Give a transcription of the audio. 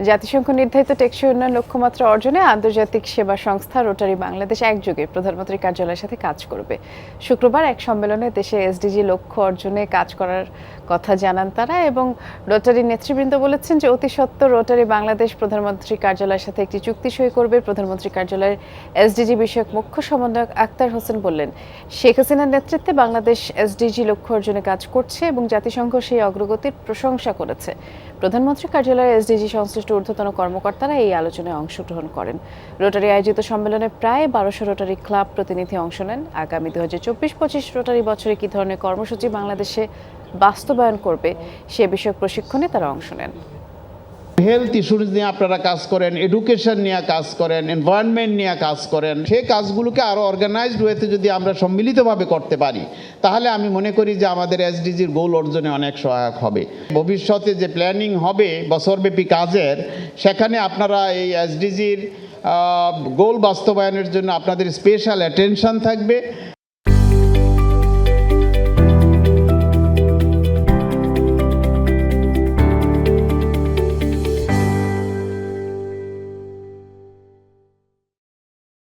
জাতিসংঘ নির্ধারিত টেকসই উন্নয়ন লক্ষ্যমাত্রা অর্জনে আন্তর্জাতিক সেবা সংস্থা রোটারি বাংলাদেশ একযোগে প্রধানমন্ত্রীর কার্যালয়ের সাথে কাজ করবে। শুক্রবার এক সম্মেলনে দেশে এসডিজি লক্ষ্য অর্জনে কাজ করার কথা জানান তারা এবং রোটারি নেতৃবৃন্দ বলেছেন যে অতি সত্বর রোটারি বাংলাদেশ প্রধানমন্ত্রী কার্যালয়ের সাথে একটি চুক্তি সই করবে। প্রধানমন্ত্রী কার্যালয়ের এসডিজি বিষয়ক মুখ্য সমন্বয়ক আক্তার হোসেন বললেন, শেখ হাসিনার নেতৃত্বে বাংলাদেশ এসডিজি লক্ষ্য অর্জনে কাজ করছে এবং জাতিসংঘ সেই অগ্রগতির প্রশংসা করেছে। প্রধানমন্ত্রী কার্যালয়ের এসডিজি সংশ্লিষ্ট ঊর্ধ্বতন কর্মকর্তারা এই আলোচনায় অংশগ্রহণ করেন। রোটারি আয়োজিত সম্মেলনে প্রায় ১২০০ রোটারি ক্লাব প্রতিনিধি অংশ নেন। আগামী ২০২৪-২৫ রোটারি বছরে কী ধরনের কর্মসূচি বাংলাদেশে বাস্তবায়ন করবে সে বিষয়ক প্রশিক্ষণে তারা অংশ নেন। হেলথ ইস্যুস নিয়ে আপনারা কাজ করেন, এডুকেশন নিয়ে কাজ করেন, এনভায়রনমেন্ট নিয়ে কাজ করেন, সেই কাজগুলোকে আরও অর্গানাইজড ওয়েতে যদি আমরা সম্মিলিতভাবে করতে পারি তাহলে আমি মনে করি যে আমাদের এসডিজির গোল অর্জনে অনেক সহায়ক হবে। ভবিষ্যতে যে প্ল্যানিং হবে বছরব্যাপী কাজের, সেখানে আপনারা এই এসডিজির গোল বাস্তবায়নের জন্য আপনাদের স্পেশাল অ্যাটেনশন থাকবে।